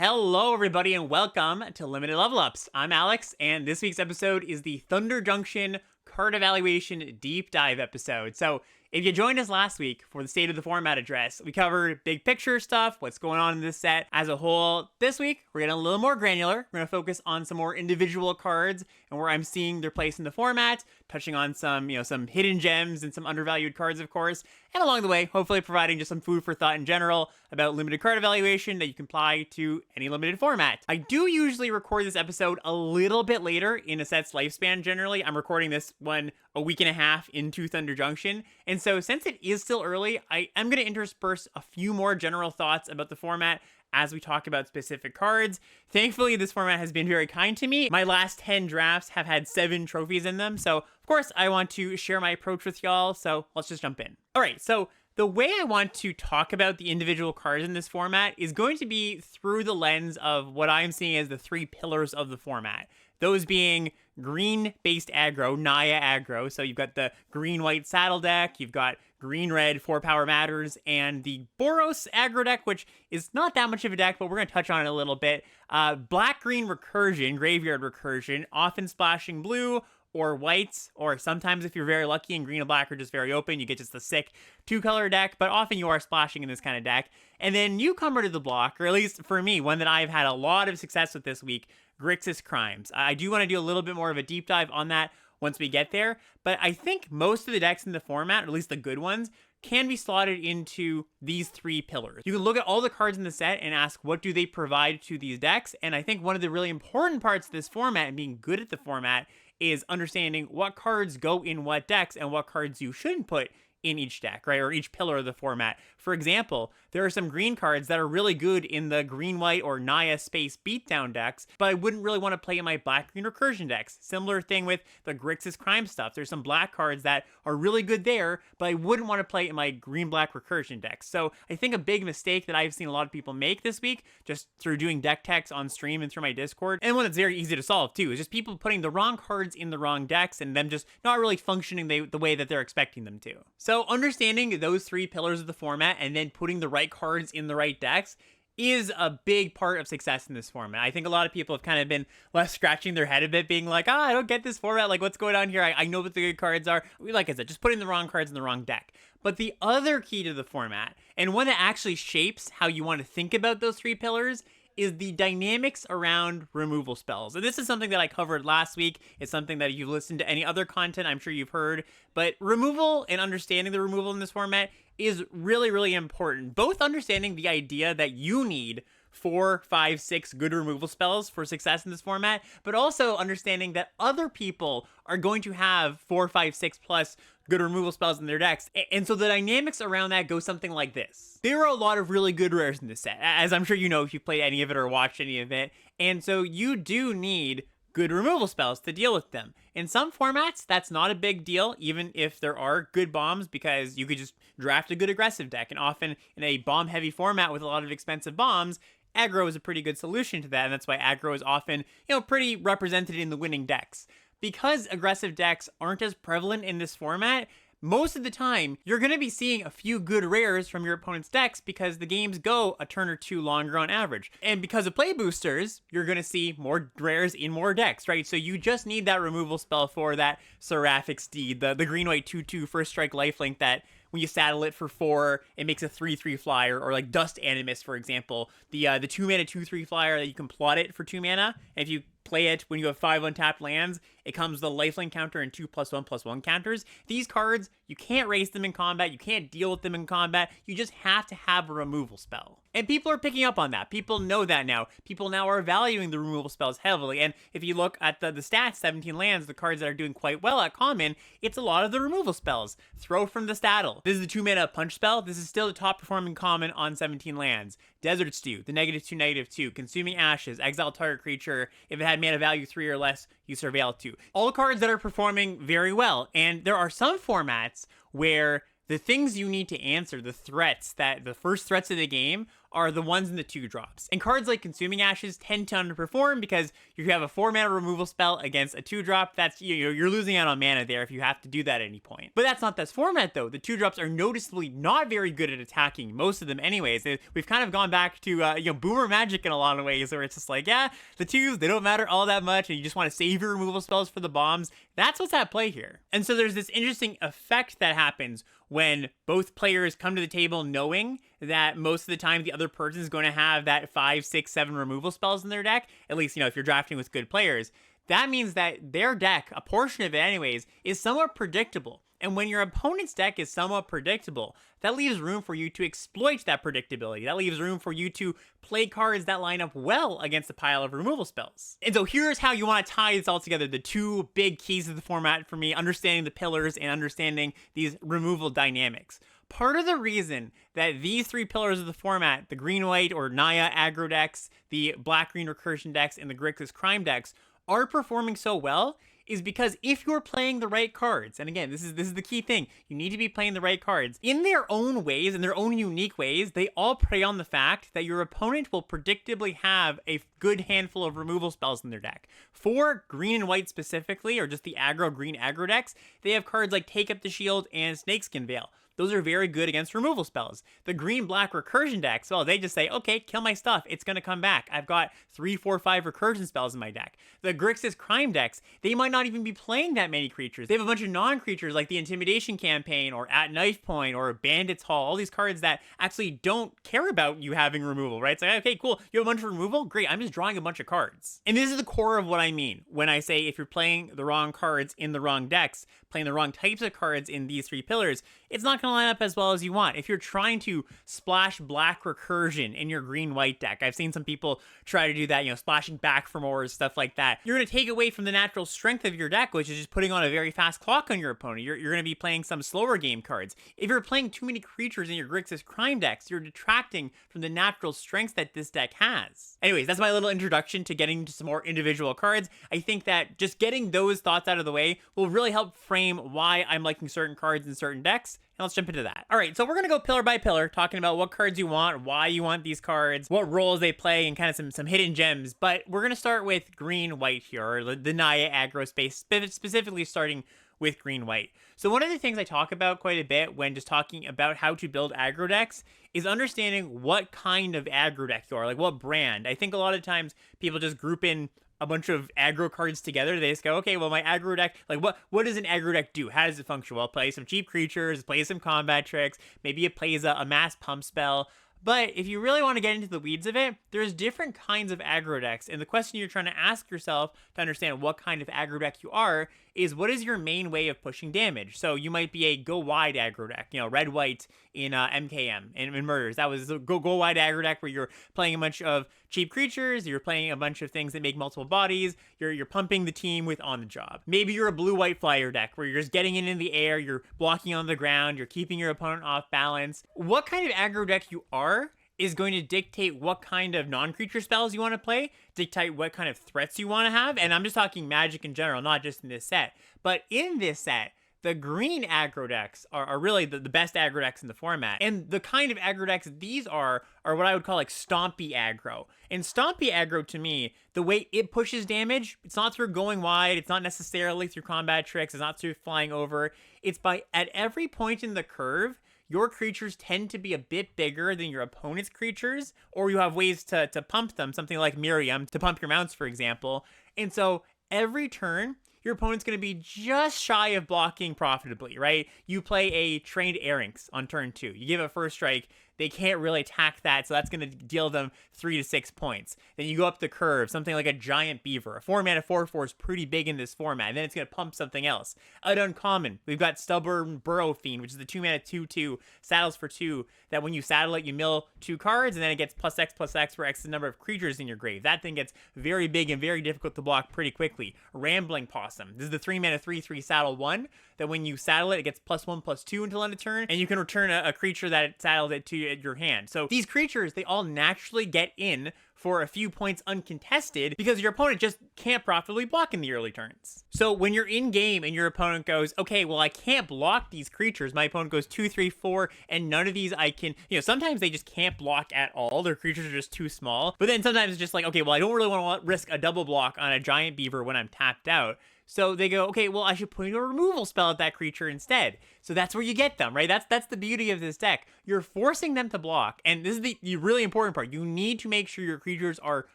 Hello, everybody, and welcome to Limited Level Ups. I'm Alex, and this week's episode is the Thunder Junction card evaluation deep dive episode. So, if you joined us last week for the State of the Format address, we covered big picture stuff, what's going on in this set as a whole. This week, we're getting a little more granular. We're going to focus on some more individual cards and where I'm seeing their place in the format, touching on some hidden gems and some undervalued cards, of course. And along the way, hopefully providing just some food for thought in general about limited card evaluation that you can apply to any limited format. I do usually record this episode a little bit later in a set's lifespan generally. I'm recording this one a week and a half into Thunder Junction. And so since it is still early, I am going to intersperse a few more general thoughts about the format as we talk about specific cards. Thankfully, this format has been very kind to me. My last 10 drafts have had 7 trophies in them. So, of course, I want to share my approach with y'all. So let's just jump in. All right, so the way I want to talk about the individual cards in this format is going to be through the lens of what I'm seeing as the 3 pillars of the format. Those being green-based aggro, Naya aggro. So you've got the green-white saddle deck, you've got green-red 4 power matters, and the Boros aggro deck, which is not that much of a deck, but we're going to touch on it a little bit. Black-green recursion, graveyard recursion, often splashing blue or whites, or sometimes if you're very lucky and green and black are just very open, you get just the sick 2-color deck, but often you are splashing in this kind of deck. And then newcomer to the block, or at least for me, one that I've had a lot of success with this week, Grixis Crimes. I do want to do a little bit more of a deep dive on that once we get there, but I think most of the decks in the format, or at least the good ones, can be slotted into these 3 pillars. You can look at all the cards in the set and ask, what do they provide to these decks? And I think one of the really important parts of this format and being good at the format is understanding what cards go in what decks and what cards you shouldn't put in each deck, right? Or each pillar of the format. For example, there are some green cards that are really good in the green-white or Naya space beatdown decks, but I wouldn't really want to play in my black-green recursion decks. Similar thing with the Grixis Crime stuff. There's some black cards that are really good there, but I wouldn't want to play in my green-black recursion decks. So I think a big mistake that I've seen a lot of people make this week, just through doing deck techs on stream and through my Discord, and one that's very easy to solve too, is just people putting the wrong cards in the wrong decks and them just not really functioning the way that they're expecting them to. So understanding those 3 pillars of the format and then putting the right cards in the right decks is a big part of success in this format. I think a lot of people have kind of been left scratching their head a bit, being like, I don't get this format, like what's going on here? I know what the good cards are. Like I said, just putting the wrong cards in the wrong deck. But the other key to the format, and one that actually shapes how you want to think about those 3 pillars, is the dynamics around removal spells. And this is something that I covered last week. It's something that if you've listened to any other content, I'm sure you've heard. But removal and understanding the removal in this format is really, really important. Both understanding the idea that you need 4, 5, 6 good removal spells for success in this format, but also understanding that other people are going to have 4, 5, 6 plus good removal spells in their decks. And so the dynamics around that go something like this. There are a lot of really good rares in this set, as I'm sure you know if you've played any of it or watched any of it. And so you do need good removal spells to deal with them. In some formats, that's not a big deal, even if there are good bombs, because you could just draft a good aggressive deck. And often in a bomb-heavy format with a lot of expensive bombs, aggro is a pretty good solution to that, and that's why aggro is often, pretty represented in the winning decks. Because aggressive decks aren't as prevalent in this format, most of the time, you're going to be seeing a few good rares from your opponent's decks because the games go a turn or 2 longer on average. And because of play boosters, you're going to see more rares in more decks, right? So you just need that removal spell for that Seraphic Steed, the green-white 2/2 first strike lifelink that when you saddle it for 4, it makes a 3/3 flyer, or like Dust Animus, for example. The 2-mana 2/3 flyer that you can plot it for 2 mana. And if you play it when you have 5 untapped lands, it comes the lifelink counter and 2+1/+1 counters. These cards, you can't race them in combat, you can't deal with them in combat, you just have to have a removal spell. And people are picking up on that. People know that now. People now are valuing the removal spells heavily. And if you look at the stats, 17 lands, the cards that are doing quite well at common, it's a lot of the removal spells. Throw from the Saddle. This is the 2-mana punch spell. This is still the top performing common on 17 lands. Desert Stew, the -2/-2. Consuming Ashes, exile target creature. If it had mana value 3 or less, you surveil 2. All cards that are performing very well. And there are some formats where the things you need to answer, the threats, that the first threats of the game, are the ones in the 2-drops. And cards like Consuming Ashes tend to underperform because you have a 4-mana removal spell against a 2-drop. That's, you're losing out on mana there if you have to do that at any point. But that's not this format though. The 2-drops are noticeably not very good at attacking, most of them anyways. We've kind of gone back to Boomer Magic in a lot of ways, where it's just like, yeah, the 2s, they don't matter all that much, and you just want to save your removal spells for the bombs. That's what's at play here. And so there's this interesting effect that happens when both players come to the table knowing that most of the time the other person is going to have that 5, 6, 7 removal spells in their deck, at least, if you're drafting with good players. That means that their deck, a portion of it anyways, is somewhat predictable. And when your opponent's deck is somewhat predictable, that leaves room for you to exploit that predictability. That leaves room for you to play cards that line up well against a pile of removal spells. And so here's how you want to tie this all together. The two big keys of the format for me, understanding the pillars and understanding these removal dynamics. Part of the reason that these 3 pillars of the format, the green-white or Naya aggro decks, the black-green recursion decks, and the Grixis crime decks, are performing so well is because if you're playing the right cards, and again, this is the key thing, you need to be playing the right cards, in their own ways, in their own unique ways, they all prey on the fact that your opponent will predictably have a good handful of removal spells in their deck. For green and white specifically, or just the green aggro decks, they have cards like Take Up the Shield and Snakeskin Veil. Those are very good against removal spells. The green-black recursion decks, well, they just say, okay, kill my stuff. It's going to come back. I've got 3, 4, 5 recursion spells in my deck. The Grixis crime decks, they might not even be playing that many creatures. They have a bunch of non-creatures like the Intimidation Campaign or At Knife Point or Bandit's Hall, all these cards that actually don't care about you having removal, right? It's like, okay, cool. You have a bunch of removal? Great. I'm just drawing a bunch of cards. And this is the core of what I mean when I say if you're playing the wrong cards in the wrong decks, playing the wrong types of cards in these 3 pillars, it's not going to line up as well as you want. If you're trying to splash black recursion in your green-white deck, I've seen some people try to do that, splashing back for more, stuff like that. You're going to take away from the natural strength of your deck, which is just putting on a very fast clock on your opponent. You're going to be playing some slower game cards. If you're playing too many creatures in your Grixis crime decks, you're detracting from the natural strength that this deck has. Anyways, that's my little introduction to getting into some more individual cards. I think that just getting those thoughts out of the way will really help frame why I'm liking certain cards in certain decks. And let's jump into that. All right, so we're going to go pillar by pillar, talking about what cards you want, why you want these cards, what roles they play, and kind of some hidden gems. But we're going to start with green-white here, or the Naya aggro space, specifically starting with green-white. So one of the things I talk about quite a bit when just talking about how to build aggro decks is understanding what kind of aggro deck you are, like what brand. I think a lot of times people just group in a bunch of aggro cards together. They just go, okay, well, my aggro deck, like what does an aggro deck do? How does it function? Well, it plays some cheap creatures, it plays some combat tricks, maybe it plays a mass pump spell. But if you really want to get into the weeds of it, there's different kinds of aggro decks. And the question you're trying to ask yourself to understand what kind of aggro deck you are is, what is your main way of pushing damage? So you might be a go wide aggro deck, red-white in MKM and in Murders. That was a go wide aggro deck where you're playing a bunch of cheap creatures, you're playing a bunch of things that make multiple bodies, you're pumping the team with on the job. Maybe you're a blue-white flyer deck where you're just getting in the air, you're blocking on the ground, you're keeping your opponent off balance. What kind of aggro deck you are is going to dictate what kind of non-creature spells you want to play, dictate what kind of threats you want to have, and I'm just talking Magic in general, not just in this set. But in this set, the green aggro decks are really the best aggro decks in the format. And the kind of aggro decks these are what I would call like stompy aggro. And stompy aggro, to me, the way it pushes damage, it's not through going wide, it's not necessarily through combat tricks, it's not through flying over, it's by at every point in the curve, your creatures tend to be a bit bigger than your opponent's creatures, or you have ways to pump them, something like Miriam, to pump your mounts, for example. And so every turn, your opponent's going to be just shy of blocking profitably, right? You play a trained Arinx on turn 2. You give a first strike, they can't really attack that, so that's going to deal them 3 to 6 points. Then you go up the curve, something like a Giant Beaver. A 4-mana 4/4 is pretty big in this format, and then it's going to pump something else. Out uncommon, we've got Stubborn Burrow Fiend, which is the 2-mana 2/2, saddles for 2, that when you saddle it, you mill 2 cards, and then it gets +X for X the number of creatures in your grave. That thing gets very big and very difficult to block pretty quickly. Rambling Possum. This is the 3-mana 3/3 saddle 1, that when you saddle it, it gets +1/+2 until end of turn, and you can return a creature that saddled it to your hand. So these creatures, they all naturally get in for a few points uncontested because your opponent just can't profitably block in the early turns. So when you're in game and your opponent goes, okay, well, I can't block these creatures. My opponent goes 2, 3, 4, and none of these I can, sometimes they just can't block at all. Their creatures are just too small. But then sometimes it's just like, okay, well, I don't really want to risk a double block on a giant beaver when I'm tapped out. So they go, okay, well, I should put a removal spell at that creature instead. So that's where you get them, right? That's the beauty of this deck. You're forcing them to block. And this is the really important part. You need to make sure your creatures are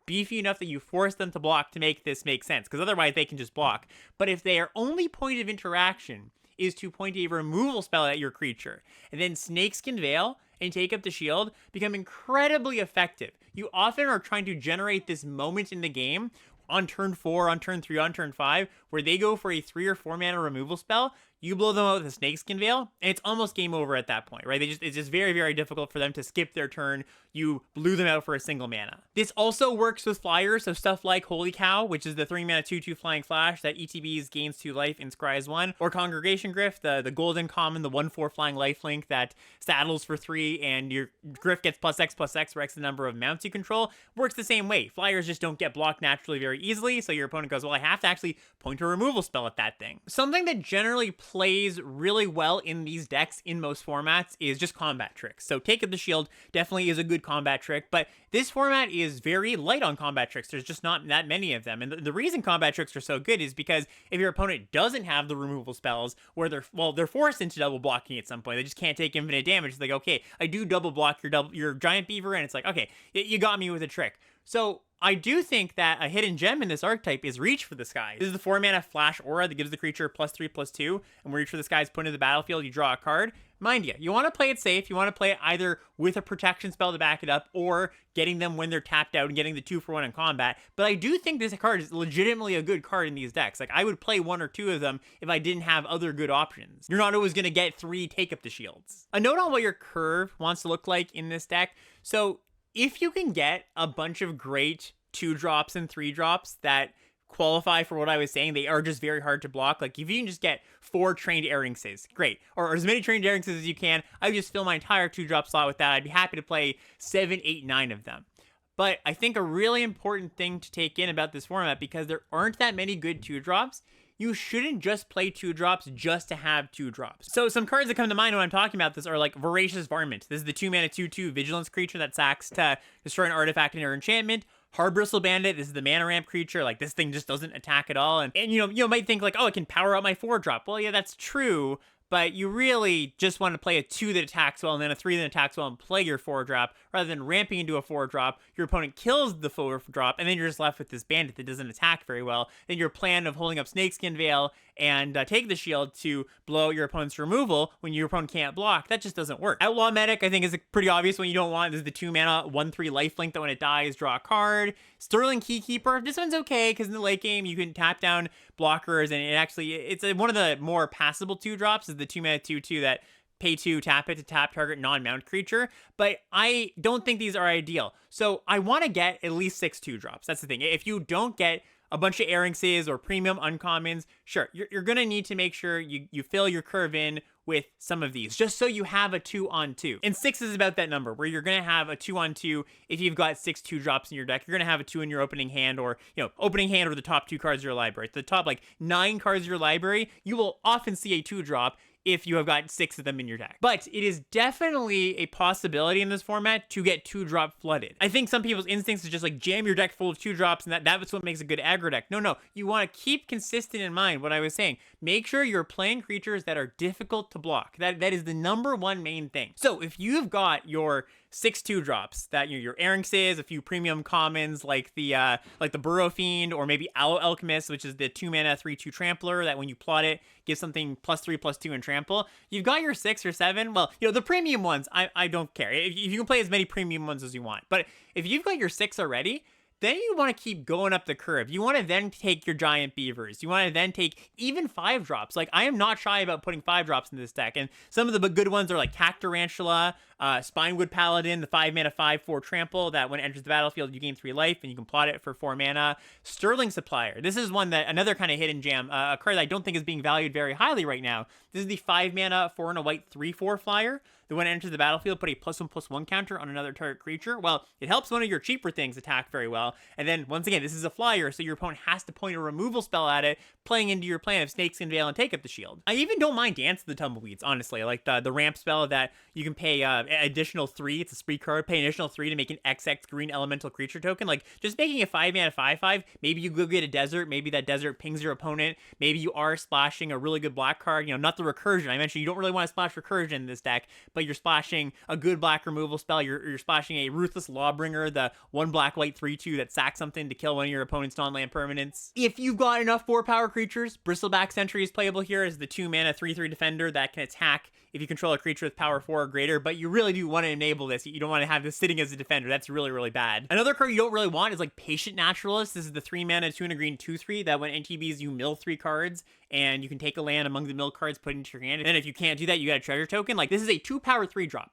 beefy enough that you force them to block to make this make sense. Because otherwise they can just block. But if their only point of interaction is to point a removal spell at your creature, and then Snakeskin Veil and take up the shield become incredibly effective. You often are trying to generate this moment in the game on turn 4, on turn 3, on turn 5, where they go for a 3 or 4 mana removal spell. You blow them out with a Snakeskin Veil, and it's almost game over at that point, right? It's just very, very difficult for them to skip their turn. You blew them out for a single mana. This also works with flyers, so stuff like Holy Cow, which is the 3 mana 2/2 flying flash that ETBs gains 2 life and scries 1, or Congregation Griff, the golden common, the 1/4 flying lifelink that saddles for 3, and your Griff gets +X/+X for X the number of mounts you control. Works the same way. Flyers just don't get blocked naturally very easily, so your opponent goes, well, I have to actually point a removal spell at that thing. Something that generally plays really well in these decks in most formats is just combat tricks. So Take Up the Shield definitely is a good combat trick, but this format is very light on combat tricks. There's just not that many of them. And the reason combat tricks are so good is because if your opponent doesn't have the removal spells, where they're forced into double blocking at some point, they just can't take infinite damage. It's like, okay, I do double block your giant beaver, and it's like, okay, you got me with a trick. So I do think that a hidden gem in this archetype is Reach for the Skies. This is the 4 mana flash aura that gives the creature +3/+2, and when Reach for the Skies put into the battlefield, you draw a card. Mind you want to play it safe. You want to play it either with a protection spell to back it up, or getting them when they're tapped out and getting the 2-for-1 in combat. But I do think this card is legitimately a good card in these decks. Like, I would play 1 or 2 of them if I didn't have other good options. You're not always going to get 3 Take Up the Shields. A note on what your curve wants to look like in this deck. So if you can get a bunch of great 2-drops and 3-drops that qualify for what I was saying, they are just very hard to block. Like, if you can just get 4 Trained Arinxes, great. Or as many Trained Arinxes as you can. I would just fill my entire 2-drop slot with that. I'd be happy to play 7, 8, 9 of them. But I think a really important thing to take in about this format, because there aren't that many good 2-drops, you shouldn't just play 2-drops just to have 2-drops. So some cards that come to mind when I'm talking about this are like Voracious Varmint. This is the 2 mana 2/2 vigilance creature that sacks to destroy an artifact and or enchantment. Harbristle Bandit, this is the mana ramp creature. Like, this thing just doesn't attack at all. And you might think like, oh, it can power up my 4-drop. Well, yeah, that's true. But you really just want to play a 2 that attacks well and then a 3 that attacks well and play your 4-drop rather than ramping into a 4-drop. Your opponent kills the 4-drop and then you're just left with this bandit that doesn't attack very well. Then your plan of holding up Snakeskin Veil and take the shield to blow your opponent's removal when your opponent can't block, that just doesn't work. Outlaw Medic, I think, is a pretty obvious one you don't want. This is the 2 mana 1/3 lifelink that when it dies, draw a card. Sterling Keykeeper, this one's okay because in the late game you can tap down blockers, and it's one of the more passable 2-drops is the 2 mana 2/2 that pay 2, tap it to tap target non-mount creature, but I don't think these are ideal. So I want to get at least 6 2-drops. That's the thing. If you don't get a bunch of Arinxes or premium uncommons, sure, you're going to need to make sure you fill your curve in with some of these, just so you have a 2-on-2. And 6 is about that number, where you're going to have a 2-on-2 if you've got 6 2-drops in your deck. You're going to have a 2 in your opening hand, or, opening hand or the top 2 cards of your library. The top, 9 cards of your library, you will often see a 2-drop if you have got 6 of them in your deck. But it is definitely a possibility in this format to get 2-drop flooded. I think some people's instincts is just jam your deck full of 2-drops, and that's what makes a good aggro deck. No, you want to keep consistent in mind what I was saying. Make sure you're playing creatures that are difficult to block. That is the number one main thing. So if you've got your 6 2-drops, that your Arinxes, a few premium commons like the Burrow Fiend, or maybe Aloe Alchemist, which is the 2 mana 3/2 trampler that when you plot it gives something +3/+2 in trample. You've got your 6 or 7. Well, the premium ones, I don't care. If you can play as many premium ones as you want. But if you've got your 6 already, then you want to keep going up the curve. You want to then take your giant beavers. You want to then take even 5-drops. I am not shy about putting 5-drops in this deck. And some of the good ones are like Cactarantula, Spinewood Paladin, the 5 mana 5/4 trample that when it enters the battlefield, you gain 3 life and you can plot it for 4 mana. Sterling Supplier. This is another kind of hidden gem, a card that I don't think is being valued very highly right now. This is the 5 mana 4 and a white 3/4 flyer that when it enters the battlefield, put a +1/+1 counter on another target creature. Well, it helps one of your cheaper things attack very well. And then, once again, this is a flyer, so your opponent has to point a removal spell at it, playing into your plan of Snakes and Veil and take up the shield. I even don't mind Dance of the Tumbleweeds, honestly. I like the ramp spell that you can pay additional 3. It's a spree card. Pay an additional 3 to make an XX green elemental creature token. Like, just making a 5-mana 5/5. Maybe you go get a desert. Maybe that desert pings your opponent. Maybe you are splashing a really good black card. You know, not the Recursion. I mentioned you don't really want to splash Recursion in this deck, but you're splashing a good black removal spell. You're splashing a Ruthless Lawbringer, the 1 black-white 3/2 that sacks something to kill one of your opponent's non-land permanents. If you've got enough 4-power creatures, Bristleback Sentry is playable here as the 2-mana 3/3 defender that can attack if you control a creature with power 4 or greater, but you really do want to enable this. You don't want to have this sitting as a defender. That's really, really bad. Another card you don't really want is like Patient Naturalist. This is the 3-mana 2 and a green 2/3 that when NTBs you mill 3 cards, and you can take a land among the mill cards, put into your hand. And then if you can't do that, you got a treasure token. Like, this is a 2-power 3-drop.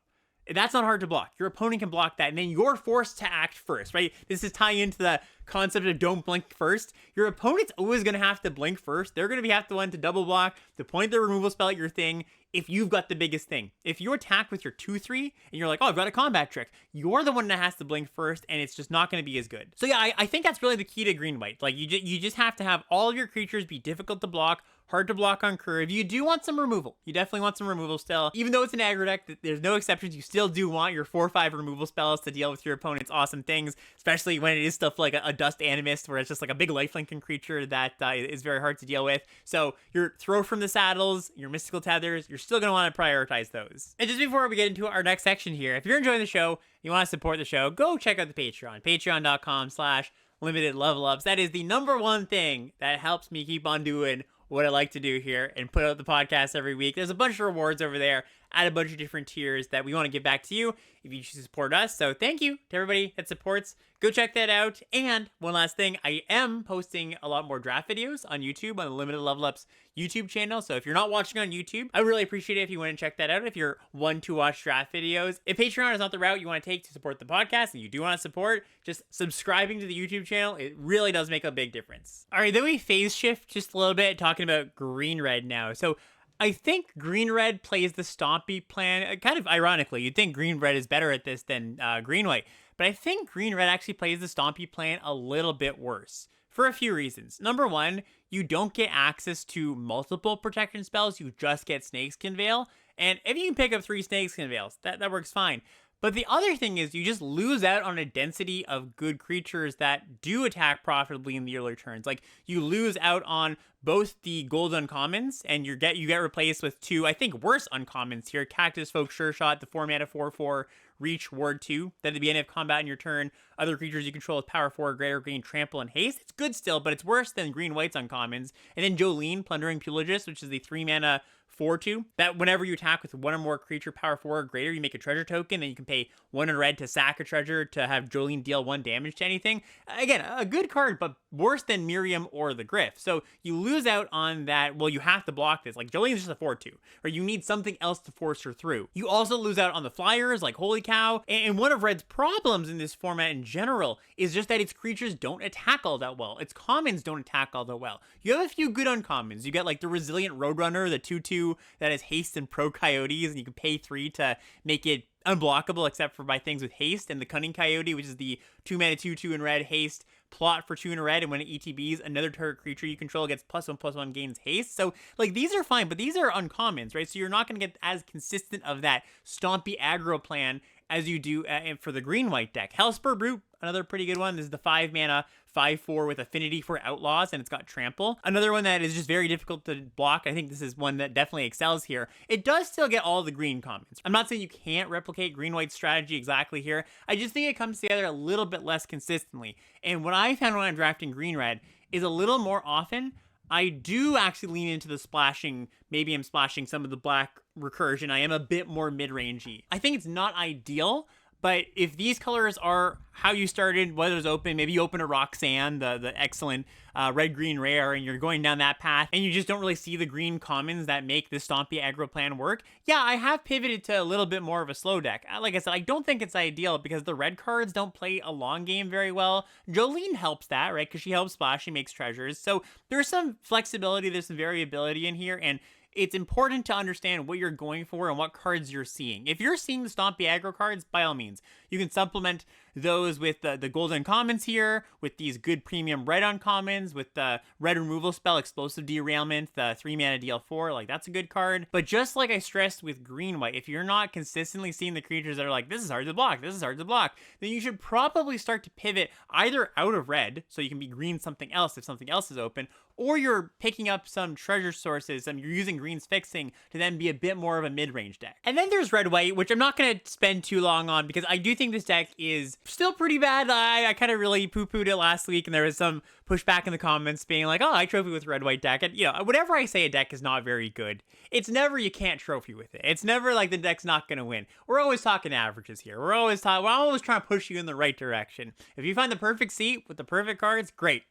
That's not hard to block. Your opponent can block that, and then you're forced to act first, right? This is tying into the concept of don't blink first. Your opponent's always going to have to blink first. They're going to have to want to double block, to point their removal spell at your thing, if you've got the biggest thing. If you attack with your 2/3, and you're like, oh, I've got a combat trick, you're the one that has to blink first, and it's just not going to be as good. So yeah, I think that's really the key to green-white. Like, you just have to have all of your creatures be difficult to block, hard to block on curve. You do want some removal. You definitely want some removal still. Even though it's an aggro deck, there's no exceptions. You still do want your 4/5 removal spells to deal with your opponent's awesome things, especially when it is stuff like a Dust Animist, where it's just like a big lifelinking creature that is very hard to deal with. So your Throw from the Saddles, your Mystical Tethers, you're still going to want to prioritize those. And just before we get into our next section here, if you're enjoying the show, you want to support the show, go check out the Patreon, patreon.com/limitedlevelups. That is the #1 thing that helps me keep on doing what I like to do here and put out the podcast every week. There's a bunch of rewards over there at a bunch of different tiers that we want to give back to you if you choose to support us. So thank you to everybody that supports. Go check that out. And one last thing, I am posting a lot more draft videos on YouTube, on the Limited Level Ups YouTube channel. So if you're not watching on YouTube, I would really appreciate it if you want to check that out if you're one to watch draft videos. If Patreon is not the route you want to take to support the podcast and you do want to support, just subscribing to the YouTube channel, it really does make a big difference. All right, then we phase shift just a little bit, talking about green-red now. So I think green-red plays the Stompy plan, kind of ironically. You'd think green-red is better at this than green-white, but I think green-red actually plays the Stompy plan a little bit worse for a few reasons. Number one, you don't get access to multiple protection spells, you just get Snakeskin Veil, and if you can pick up 3 Snakeskin Veils, that works fine. But the other thing is you just lose out on a density of good creatures that do attack profitably in the early turns. Like, you lose out on both the gold uncommons, and you get replaced with 2, I think, worse uncommons here. Cactus Folk, Sure Shot, the 4-mana 4/4 Reach, Ward 2. That at the beginning of combat in your turn, other creatures you control with power 4 or greater gain Trample and Haste. It's good still, but it's worse than green-white's uncommons. And then Jolene, Plundering Pulogist, which is the 3-mana 4/2, that whenever you attack with 1 or more creature power 4 or greater, you make a treasure token, and you can pay 1 in red to sack a treasure to have Jolene deal 1 damage to anything. Again, a good card, but worse than Miriam or the Griff. So you lose out on that. Well, you have to block this. Like, Jolene's just a 4/2, or you need something else to force her through. You also lose out on the flyers, like Holy Cow. And one of Red's problems in this format in general is just that its creatures don't attack all that well. Its commons don't attack all that well. You have a few good uncommons. You get like the Resilient Roadrunner, the 2/2 that has haste and pro coyotes, and you can pay 3 to make it unblockable except for by things with haste, and the Cunning Coyote, which is the 2-mana 2/2 in red haste, plot for 2 in red, and when it ETBs, another target creature you control gets +1/+1 gains haste. So, like, these are fine, but these are uncommons, right? So you're not going to get as consistent of that stompy aggro plan as you do for the green-white deck. Hellspur Brute, another pretty good one. This is the 5-mana 5/4 with affinity for Outlaws, and it's got Trample. Another one that is just very difficult to block. I think this is one that definitely excels here. It does still get all the green commons. I'm not saying you can't replicate green-white strategy exactly here. I just think it comes together a little bit less consistently. And what I found when I'm drafting green-red is a little more often, I do actually lean into the splashing. Maybe I'm splashing some of the black Recursion. I am a bit more mid-rangey. I think it's not ideal, but if these colors are how you started, whether it's open, maybe you open a Roxanne, the excellent red-green rare, and you're going down that path, and you just don't really see the green commons that make this stompy aggro plan work. Yeah, I have pivoted to a little bit more of a slow deck. Like I said, I don't think it's ideal because the red cards don't play a long game very well. Jolene helps that, right? Because she helps splash, she makes treasures. So there's some flexibility, there's some variability in here, and it's important to understand what you're going for and what cards you're seeing. If you're seeing the Stompy Aggro cards, by all means, you can supplement those with the gold uncommons here, with these good premium red uncommons, with the red removal spell, Explosive Derailment, the 3-mana DL4, like that's a good card. But just like I stressed with green-white, if you're not consistently seeing the creatures that are like, this is hard to block, this is hard to block, then you should probably start to pivot either out of red, so you can be green something else if something else is open, or you're picking up some treasure sources and you're using green's fixing to then be a bit more of a mid-range deck. And then there's red-white, which I'm not going to spend too long on because I do think this deck is still pretty bad. I kind of really poo-pooed it last week, and there was some pushback in the comments being like, oh, I trophy with red-white deck. And, you know, whenever I say a deck is not very good, it's never you can't trophy with it. It's never like the deck's not going to win. We're always talking averages here. We're always trying to push you in the right direction. If you find the perfect seat with the perfect cards, great.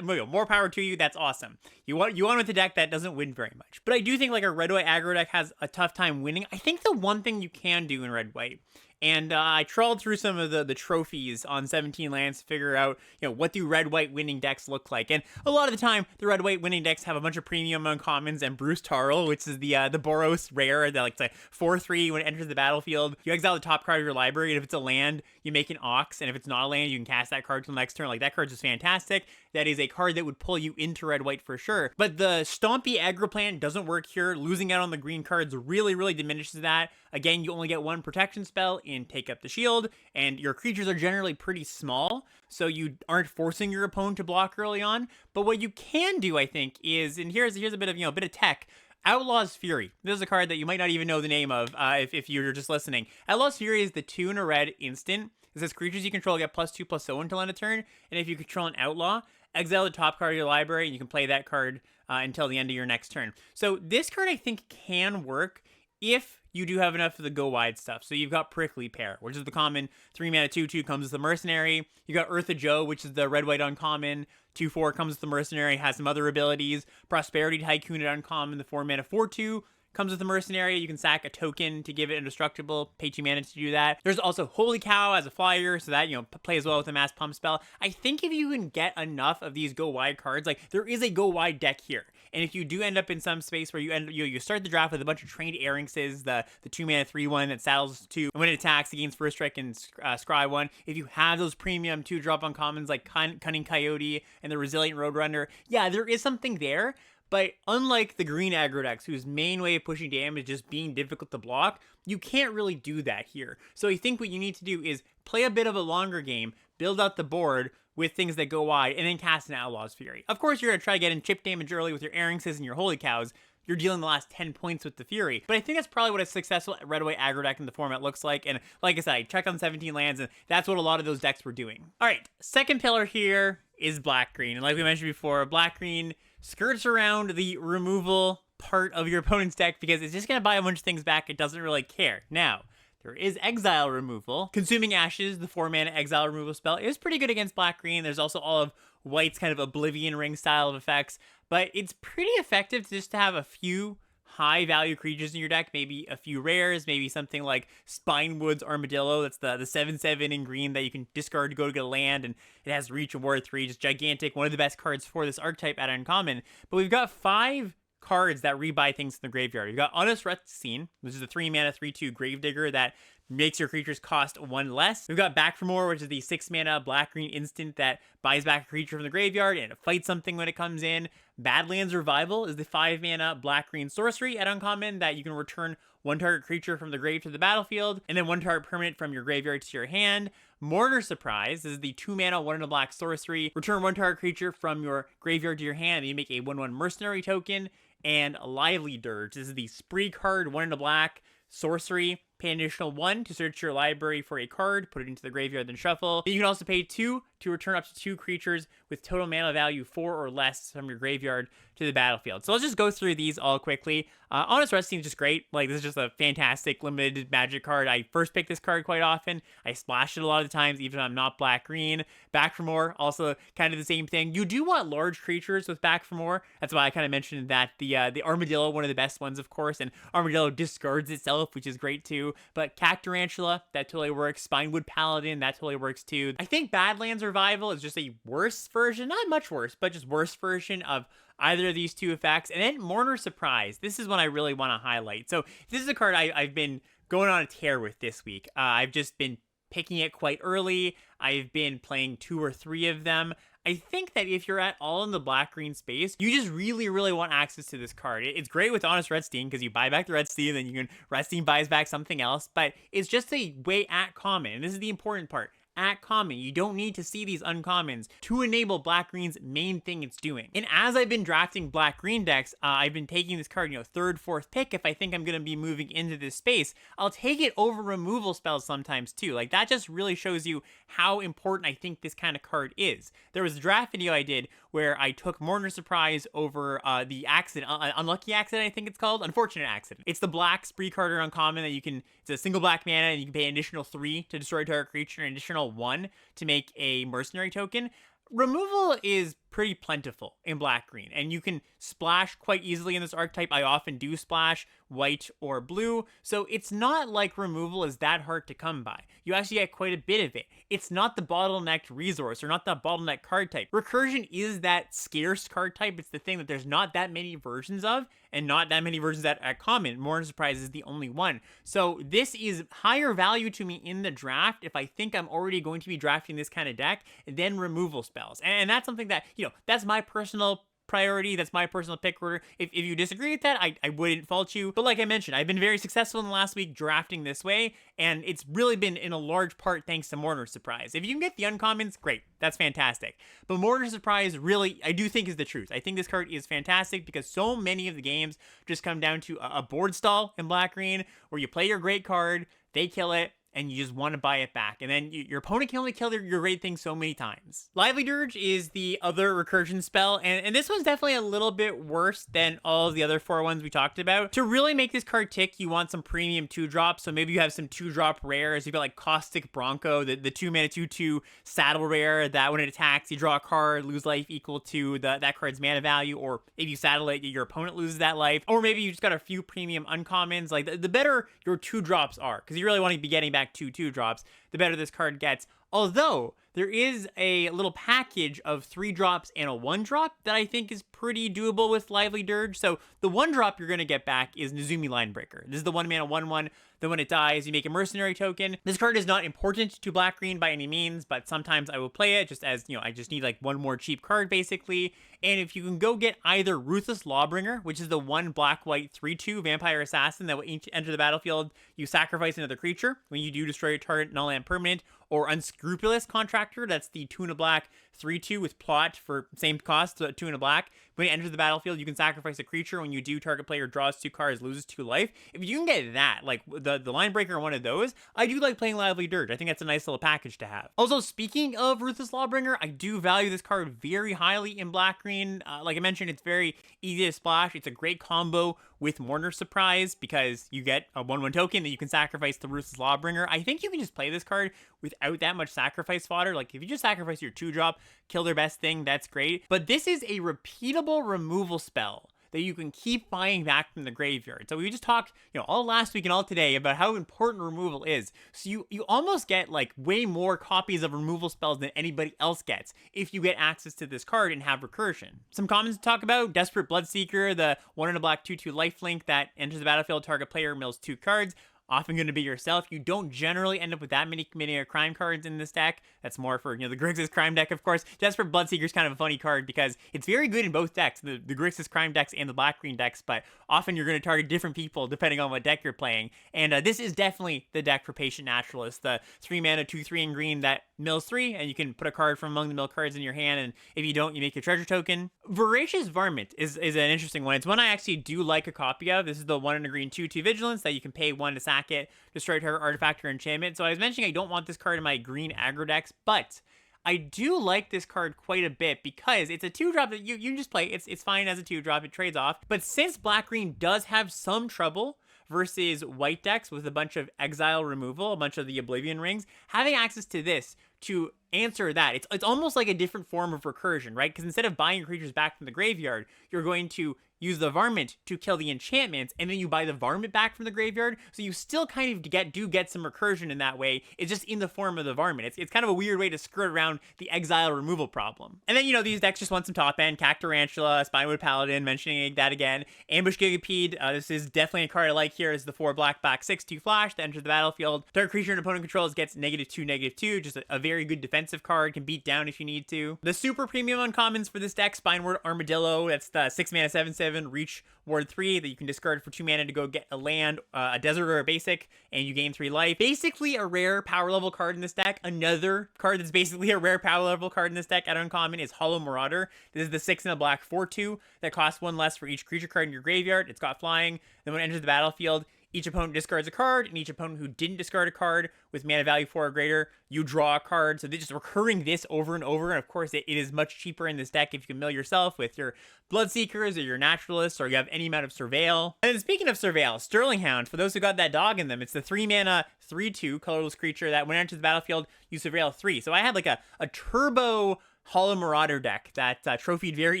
More power to you. That's awesome. You want with a deck that doesn't win very much. But I do think like a red-white aggro deck has a tough time winning. I think the one thing you can do in red-white, and I trawled through some of the trophies on 17 lands to figure out, you know, what do red-white winning decks look like. And a lot of the time, the red-white winning decks have a bunch of premium uncommons and Bruce Tarl, which is the Boros rare that like it's a 4/3 when it enters the battlefield. You exile the top card of your library, and if it's a land, you make an Ox, and if it's not a land, you can cast that card till next turn. Like, that card's just fantastic. That is a card that would pull you into red-white for sure. But the Stompy Aggro plan doesn't work here. Losing out on the green cards really, really diminishes that. Again, you only get one protection spell in Take Up the Shield, and your creatures are generally pretty small, so you aren't forcing your opponent to block early on. But what you can do, I think, is, and here's a bit of, you know, a bit of tech. Outlaws Fury. This is a card that you might not even know the name of if you're just listening. Outlaws Fury is the 2 and a red instant. It says creatures you control get +2/+0 until end of turn, and if you control an outlaw, exile the top card of your library, and you can play that card until the end of your next turn. So this card, I think, can work if you do have enough of the go wide stuff. So you've got Prickly Pear, which is the common 3-mana 2/2, comes with the Mercenary. You got Eartha Joe, which is the red-white uncommon, 2/4, comes with the Mercenary, has some other abilities. Prosperity Tycoon at uncommon, the 4-mana 4/2, comes with the Mercenary. You can sack a token to give it indestructible, pay 2 mana to do that. There's also Holy Cow as a flyer, so that, you know, plays well with the Mass Pump spell. I think if you can get enough of these go wide cards, like, there is a go wide deck here. And if you do end up in some space where you start the draft with a bunch of trained Arinxes, the 2-mana 3/1 that saddles 2, and when it attacks, it gains first strike and scry 1. If you have those premium 2-drop uncommons like Cunning Coyote and the Resilient Roadrunner, yeah, there is something there. But unlike the green aggro decks, whose main way of pushing damage is just being difficult to block, you can't really do that here. So I think what you need to do is play a bit of a longer game, build out the board with things that go wide, and then cast an Outlaw's Fury. Of course, you're going to try to get in chip damage early with your Arinxes and your Holy Cows. You're dealing the last 10 points with the Fury. But I think that's probably what a successful red-white aggro deck in the format looks like. And like I said, I checked on 17 lands, and that's what a lot of those decks were doing. All right, second pillar here is black-green. And like we mentioned before, black-green skirts around the removal part of your opponent's deck because it's just going to buy a bunch of things back. It doesn't really care. Now, there is exile removal. Consuming Ashes, the 4-mana exile removal spell, is pretty good against black-green. There's also all of white's kind of Oblivion Ring style of effects, but it's pretty effective just to have a few high-value creatures in your deck, maybe a few rares, maybe something like Spinewood's Armadillo, that's the 7/7 in green that you can discard to go to get a land, and it has reach and ward 3, just gigantic, one of the best cards for this archetype at uncommon. But we've got 5 cards that rebuy things in the graveyard. You've got Honest Scene, which is the 3-mana 3/2 Gravedigger that makes your creatures cost 1 less. We've got Back for More, which is the 6-mana black-green instant that buys back a creature from the graveyard and it fights something when it comes in. Badlands Revival is the 5-mana black-green sorcery at uncommon that you can return 1 target creature from the grave to the battlefield, and then 1 target permanent from your graveyard to your hand. Mourner Surprise is the 2-mana 1 and a black sorcery. Return 1 target creature from your graveyard to your hand, and you make a 1/1 mercenary token. And Lively Dirge, this is the spree card, 1 and a black sorcery. Pay an additional 1 to search your library for a card, put it into the graveyard, then shuffle. You can also pay 2 to return up to 2 creatures with total mana value 4 or less from your graveyard to the battlefield. So let's just go through these all quickly. Honest Rest seems just great. Like, this is just a fantastic limited magic card. I first pick this card quite often. I splash it a lot of the times, even if I'm not black-green. Back for More, also kind of the same thing. You do want large creatures with Back for More. That's why I kind of mentioned that the Armadillo, one of the best ones, of course, and Armadillo discards itself, which is great too. too. But Cat Tarantula, that totally works. Spinewood Paladin, that totally works too. I think Badlands Revival is just a worse version, not much worse, but just worse version of either of these two effects. And then Mourner Surprise. This is one I really want to highlight. So this is a card I've been going on a tear with this week. I've just been picking it quite early. I've been playing 2 or 3 of them. I think that if you're at all in the black-green space, you just really, really want access to this card. It's great with Honest Red Steam because you buy back the Red Steam, then you can Red Steam buys back something else, but it's just a way at common, and this is the important part. At common, you don't need to see these uncommons to enable black-green's main thing it's doing. And as I've been drafting black-green decks, I've been taking this card, 3rd, 4th pick. If I think I'm going to be moving into this space, I'll take it over removal spells sometimes too. Like, that just really shows you how important I think this kind of card is. There was a draft video I did where I took Mourner Surprise over the accident, Unlucky Accident, I think it's called, Unfortunate Accident. It's the black spree card or uncommon that you can, it's a single black mana and you can pay an additional 3 to destroy a target creature and an additional 1 to make a mercenary token. Removal is pretty plentiful in black-green, and you can splash quite easily in this archetype. I often do splash white or blue, so it's not like removal is that hard to come by. You actually get quite a bit of it. It's not the bottlenecked resource or not the bottleneck card type. Recursion is that scarce card type. It's the thing that there's not that many versions of, and not that many versions that are common. Mourner Surprise is the only one. So this is higher value to me in the draft if I think I'm already going to be drafting this kind of deck than removal spells. And that's something that, that's my personal priority. That's my personal pick order. If you disagree with that, I wouldn't fault you. But like I mentioned, I've been very successful in the last week drafting this way, and it's really been in a large part thanks to Mourner Surprise. If you can get the uncommons, great. That's fantastic. But Mourner Surprise really, I do think is the truth. I think this card is fantastic because so many of the games just come down to a board stall in black-green where you play your great card, they kill it, and you just want to buy it back. And then your opponent can only kill your great thing so many times. Lively Dirge is the other recursion spell, and this one's definitely a little bit worse than all of the other 4 ones we talked about. To really make this card tick, you want some premium 2-drops, so maybe you have some 2-drop rares. You've got like Caustic Bronco, the 2-mana 2/2 saddle rare that when it attacks, you draw a card, lose life equal to that card's mana value, or if you saddle it, your opponent loses that life. Or maybe you just got a few premium uncommons. Like, the better your 2-drops are, because you really want to be getting back 2/2-drops, the better this card gets. Although, there is a little package of 3-drops and a 1-drop that I think is pretty doable with Lively Dirge. So, the 1-drop you're going to get back is Nezumi Linebreaker. This is the 1-mana 1/1. Then when it dies, you make a mercenary token. This card is not important to black-green by any means, but sometimes I will play it just as, I just need like one more cheap card, basically. And if you can go get either Ruthless Lawbringer, which is the 1 black-white 3/2 vampire assassin that will enter the battlefield, you sacrifice another creature when you do destroy a target null-land permanent, or Unscrupulous Contractor, that's the 2 and a black 3/2 with plot for same cost, so 2 and a black. When it enters the battlefield, you can sacrifice a creature. When you do, target player draws 2 cards, loses 2 life. If you can get that, like the Linebreaker or one of those, I do like playing Lively Dirge. I think that's a nice little package to have. Also, speaking of Ruthless Lawbringer, I do value this card very highly in black-green. Like I mentioned, it's very easy to splash. It's a great combo with Mourner Surprise because you get a 1/1 token that you can sacrifice to Ruthless Lawbringer. I think you can just play this card without that much sacrifice fodder. Like, if you just sacrifice your 2-drop, kill their best thing, that's great. But this is a repeatable removal spell that you can keep buying back from the graveyard. So we just talked, all last week and all today about how important removal is. So you almost get like way more copies of removal spells than anybody else gets if you get access to this card and have recursion. Some commons to talk about: Desperate Bloodseeker, the 1 and a black 2/2 lifelink that enters the battlefield, target player mills 2 cards. Often going to be yourself. You don't generally end up with that many committing a crime cards in this deck. That's more for, the Grixis crime deck, of course. Desperate Bloodseeker is kind of a funny card because it's very good in both decks, the Grixis crime decks and the black-green decks, but often you're going to target different people depending on what deck you're playing. And this is definitely the deck for Patient Naturalist, the 3-mana 2/3 in green that mills 3, and you can put a card from among the mill cards in your hand, and if you don't, you make a treasure token. Voracious Varmint is an interesting one. It's one I actually do like a copy of. This is the 1 and a green 2/2 vigilance that you can pay 1 to sack it, destroy target artifact or enchantment. So I was mentioning I don't want this card in my green aggro decks, but I do like this card quite a bit because it's a 2-drop that you can just play. It's fine as a 2-drop, it trades off. But since black-green does have some trouble versus white decks with a bunch of exile removal, a bunch of the Oblivion Rings, having access to this to answer that. It's almost like a different form of recursion, right? Because instead of buying your creatures back from the graveyard, you're going to use the varmint to kill the enchantments, and then you buy the varmint back from the graveyard, so you still kind of get some recursion in that way. It's just in the form of the varmint. It's kind of a weird way to skirt around the exile removal problem. And then, these decks just want some top end. Cactarantula, Spinewood Paladin, mentioning that again. Ambush Gigapede, this is definitely a card I like here, is the 4 black 6/2 flash that enters the battlefield. Target creature an opponent controls gets -2/-2, just a very good defensive card, can beat down if you need to. The super premium uncommons for this deck, Spineward Armadillo, that's the 6 mana 7/7 reach ward 3 that you can discard for 2 mana to go get a land, a desert, or a basic, and you gain 3 life. Basically a rare power level card in this deck. Another card that's basically a rare power level card in this deck at uncommon is Hollow Marauder. This is the 6 and a black 4/2 that costs 1 less for each creature card in your graveyard. It's got flying. Then when it enters the battlefield, each opponent discards a card, and each opponent who didn't discard a card with mana value 4 or greater, you draw a card. So they're just recurring this over and over, and of course it is much cheaper in this deck if you can mill yourself with your Bloodseekers or your Naturalists, or you have any amount of Surveil. And then speaking of Surveil, Sterling Hound, for those who got that dog in them, it's the 3 mana 3/2 colorless creature that when it enters the battlefield, you Surveil 3. So I had like a turbo Hollow Marauder deck that trophied very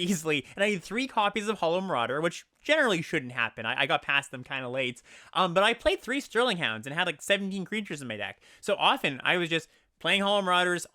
easily, and I had 3 copies of Hollow Marauder, which generally shouldn't happen. I got past them kind of late, but I played 3 Sterling Hounds and had like 17 creatures in my deck. So often I was just playing Hollow Marauders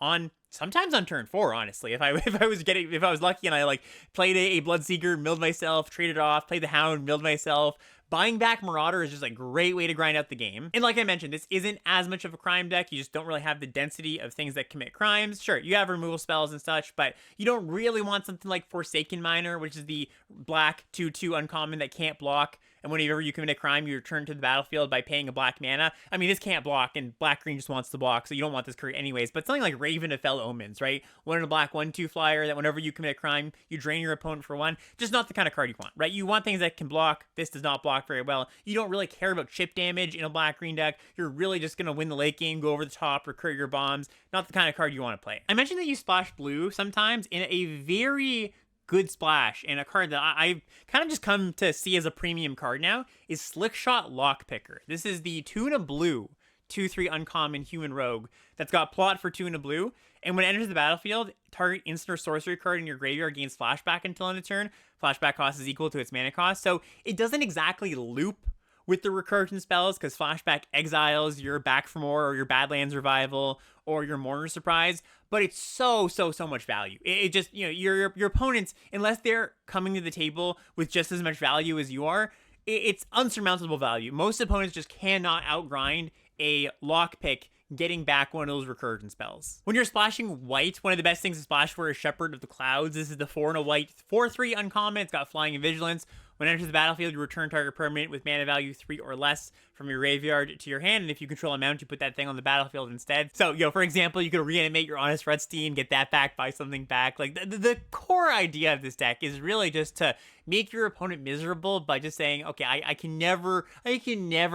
sometimes on turn 4, honestly. If I was lucky and I like played a Bloodseeker, milled myself, traded off, played the Hound, milled myself. Buying back Marauder is just a great way to grind out the game. And like I mentioned, this isn't as much of a crime deck. You just don't really have the density of things that commit crimes. Sure, you have removal spells and such, but you don't really want something like Forsaken Miner, which is the black 2/2 uncommon that can't block. And whenever you commit a crime, you return to the battlefield by paying a black mana. I mean, this can't block, and black-green just wants to block, so you don't want this card anyways. But something like Raven of Fell Omens, right? 1 in a black 1/2 flyer that whenever you commit a crime, you drain your opponent for 1. Just not the kind of card you want, right? You want things that can block. This does not block very well. You don't really care about chip damage in a black-green deck. You're really just going to win the late game, go over the top, recur your bombs. Not the kind of card you want to play. I mentioned that you splash blue sometimes in a very good splash, and a card that I've kind of just come to see as a premium card now is Slickshot Lockpicker. This is the 2 and a blue 2/3 uncommon human rogue that's got plot for 2 and a blue, and when it enters the battlefield, target instant or sorcery card in your graveyard gains flashback until end of turn. Flashback cost is equal to its mana cost, so it doesn't exactly loop with the recursion spells, because flashback exiles your Back for More or your Badlands Revival or your Mourner Surprise, but it's so much value. It just, your opponents, unless they're coming to the table with just as much value as you are, it's unsurmountable value. Most opponents just cannot outgrind a lockpick getting back one of those recursion spells. When you're splashing white, one of the best things to splash for is Shepherd of the Clouds. This is the 4 and a white 4/3 uncommon. It's got flying and vigilance. When it enters the battlefield, you return target permanent with mana value 3 or less from your graveyard to your hand, and if you control a mount, you put that thing on the battlefield instead. So, for example, you could reanimate your Honest Redstein, get that back, buy something back. Like, the core idea of this deck is really just to make your opponent miserable by just saying, okay, I can never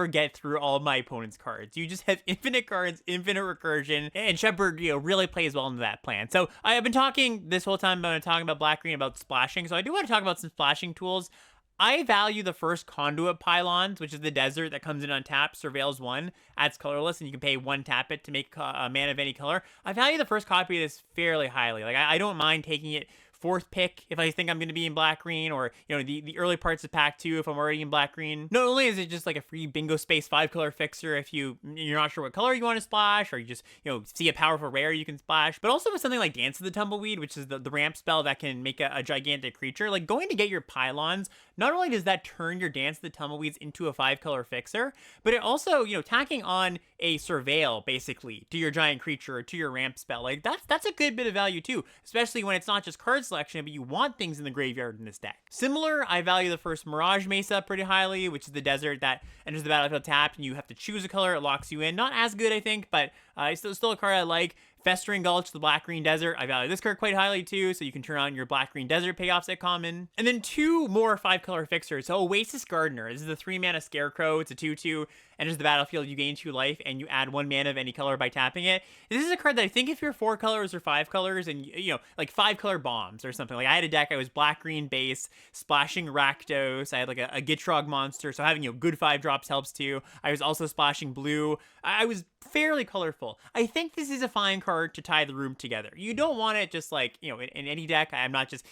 get through all of my opponent's cards. You just have infinite cards, infinite recursion, and Shepherd, really plays well into that plan. So I have been talking this whole time about black-green, about splashing, so I do want to talk about some splashing tools. I value the first Conduit Pylons, which is the desert that comes in untapped, surveils 1, adds colorless, and you can pay 1 tap it to make a mana of any color. I value the first copy of this fairly highly. Like, I don't mind taking it 4th pick if I think I'm going to be in black-green, or, the early parts of pack 2 if I'm already in black-green. Not only is it just like a free bingo space 5-color fixer if you're not sure what color you want to splash, or you just, see a powerful rare you can splash, but also with something like Dance of the Tumbleweed, which is the ramp spell that can make a gigantic creature. Like, going to get your pylons, not only does that turn your Dance of the Tumbleweeds into a 5-color fixer, but it also, tacking on a Surveil, basically, to your giant creature or to your ramp spell, like, that's a good bit of value too, especially when it's not just card selection, but you want things in the graveyard in this deck. Similar, I value the first Mirage Mesa pretty highly, which is the desert that enters the battlefield tapped, and you have to choose a color, it locks you in. Not as good, I think, but it's still a card I like. Festering Gulch, the black-green desert. I value this card quite highly too, so you can turn on your black-green desert payoffs at common. And then 2 more 5-color fixers. So Oasis Gardener. This is the 3 mana Scarecrow. It's a 2/2. Enters the battlefield, you gain 2 life, and you add 1 mana of any color by tapping it. This is a card that I think if you're 4 colors or 5 colors, and like 5-color bombs or something. Like, I had a deck, I was black-green base, splashing Rakdos. I had like a Gitrog monster, so having good 5 drops helps too. I was also splashing blue. I was fairly colorful. I think this is a fine card card to tie the room together. You don't want it just like, you know, in any deck.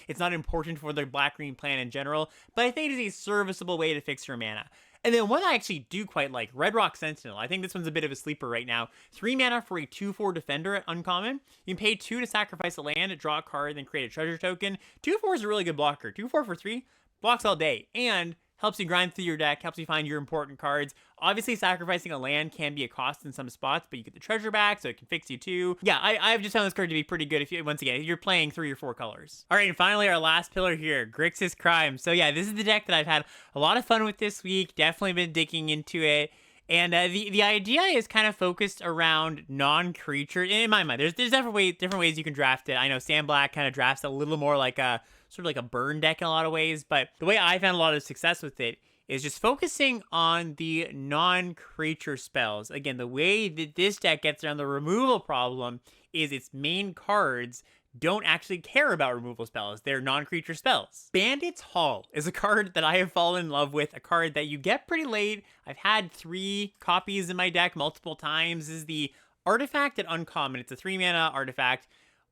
It's not important for the black-green plan in general, but I think it is a serviceable way to fix your mana. And then one I actually do quite like, Red Rock Sentinel. I think this one's a bit of a sleeper right now. 3 mana for a 2/4 defender at uncommon. You can pay 2 to sacrifice a land, draw a card, then create a treasure token. 2/4 is a really good blocker. 2/4 for 3 blocks all day and helps you grind through your deck, helps you find your important cards. Obviously, sacrificing a land can be a cost in some spots, but you get the treasure back, so it can fix you too. Yeah, I've just found this card to be pretty good if you're playing 3 or 4 colors. All right, and finally, our last pillar here, Grixis Crime. So yeah, this is the deck that I've had a lot of fun with this week. Definitely been digging into it. And the idea is kind of focused around non-creature. In my mind, there's different ways you can draft it. I know Sam Black kind of drafts a little more like a sort of like a burn deck in a lot of ways, but the way I found a lot of success with it is just focusing on the non-creature spells. Again, the way that this deck gets around the removal problem is its main cards don't actually care about removal spells. They're non-creature spells. Bandit's Hall is a card that I have fallen in love with, a card that you get pretty late. I've had 3 copies in my deck multiple times. This is the artifact at uncommon. It's a 3 mana artifact.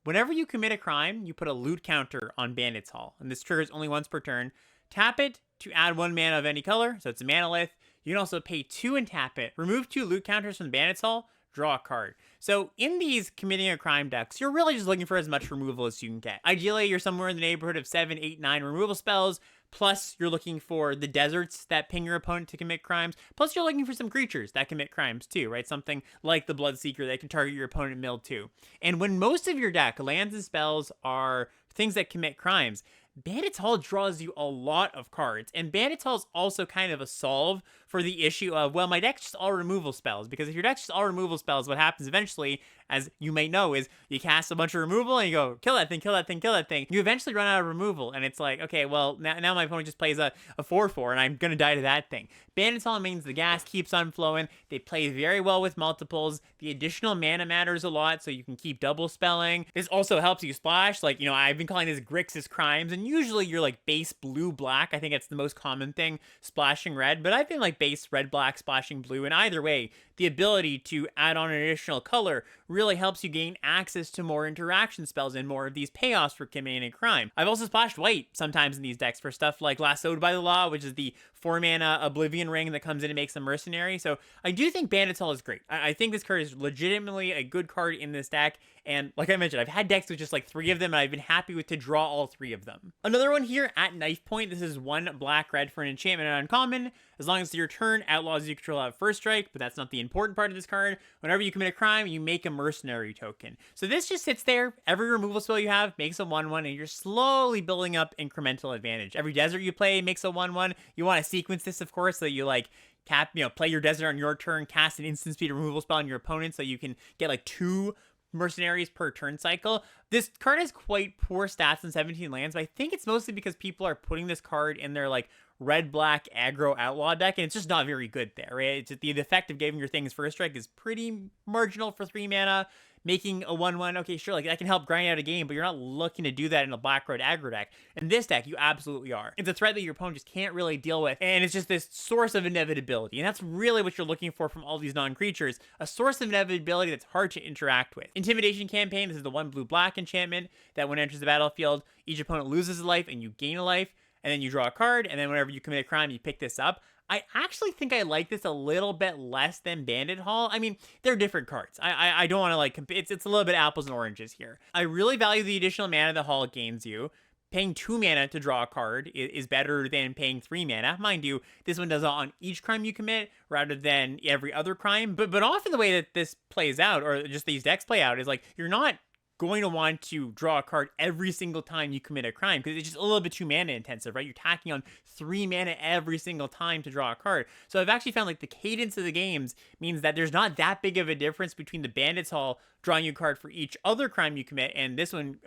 Whenever you commit a crime, you put a loot counter on Bandit's Hall, and this triggers only once per turn. Tap it to add 1 mana of any color, so it's a manalith. You can also pay 2 and tap it. Remove 2 loot counters from Bandit's Hall, draw a card. So in these committing a crime decks, you're really just looking for as much removal as you can get. Ideally, you're somewhere in the neighborhood of 7, 8, 9 removal spells, plus you're looking for the deserts that ping your opponent to commit crimes, plus you're looking for some creatures that commit crimes too, right? Something like the Bloodseeker that can target your opponent mill too. And when most of your deck, lands and spells, are things that commit crimes, Bandit's Hall draws you a lot of cards, and Bandit's Hall is also kind of a solve for the issue of, well, my deck's just all removal spells, because if your deck's just all removal spells, what happens eventually, as you may know, is you cast a bunch of removal, and you go, kill that thing, kill that thing, kill that thing. You eventually run out of removal, and it's like, okay, well, now my opponent just plays a 4/4, and I'm gonna die to that thing. Bandit's Hall means the gas keeps on flowing, they play very well with multiples, the additional mana matters a lot, so you can keep double spelling. This also helps you splash, like, you know, I've been calling this Grixis Crimes, and usually you're like base blue-black, I think it's the most common thing, splashing red, but I've been like base red-black, splashing blue, and either way, the ability to add on an additional color really helps you gain access to more interaction spells and more of these payoffs for committing a crime. I've also splashed white sometimes in these decks for stuff like Lassoed by the Law, which is the 4 mana Oblivion Ring that comes in and makes them mercenary. So I do think Bandit's Hall is great. I think this card is legitimately a good card in this deck. And like I mentioned, I've had decks with just like 3 of them, and I've been happy with to draw all 3 of them. Another one here at Knife Point. This is 1 black-red for an enchantment and uncommon. As long as your turn, Outlaws you control have first strike, but that's not the important part of this card. Whenever you commit a crime, you make a mercenary token. So this just sits there. Every removal spell you have makes a 1/1, and you're slowly building up incremental advantage. Every desert you play makes a 1/1. You want to sequence this, of course, so that you like play your desert on your turn, cast an instant speed removal spell on your opponent, so you can get like 2 mercenaries per turn cycle. This card has quite poor stats in 17 lands, but I think it's mostly because people are putting this card in their like red-black aggro outlaw deck, and it's just not very good there, right? It's just the effect of giving your things first strike is pretty marginal for 3 mana. Making a 1/1, okay, sure, like that can help grind out a game, but you're not looking to do that in a black-red aggro deck. In this deck, you absolutely are. It's a threat that your opponent just can't really deal with, and it's just this source of inevitability, and that's really what you're looking for from all these non-creatures, a source of inevitability that's hard to interact with. Intimidation Campaign, this is the 1 blue-black enchantment that when it enters the battlefield, each opponent loses a life and you gain a life, and then you draw a card, and then whenever you commit a crime, you pick this up. I actually think I like this a little bit less than Bandit Hall. I mean, they're different cards. I don't want to like compare. It's a little bit apples and oranges here. I really value the additional mana the Hall gains you. Paying 2 mana to draw a card is better than paying 3 mana. Mind you, this one does it on each crime you commit rather than every other crime. But often the way that this plays out, or just these decks play out, is like you're not going to want to draw a card every single time you commit a crime, because it's just a little bit too mana intensive, right? You're tacking on 3 mana every single time to draw a card. So I've actually found like the cadence of the games means that there's not that big of a difference between the Bandit's Hall drawing you a card for each other crime you commit, and this one,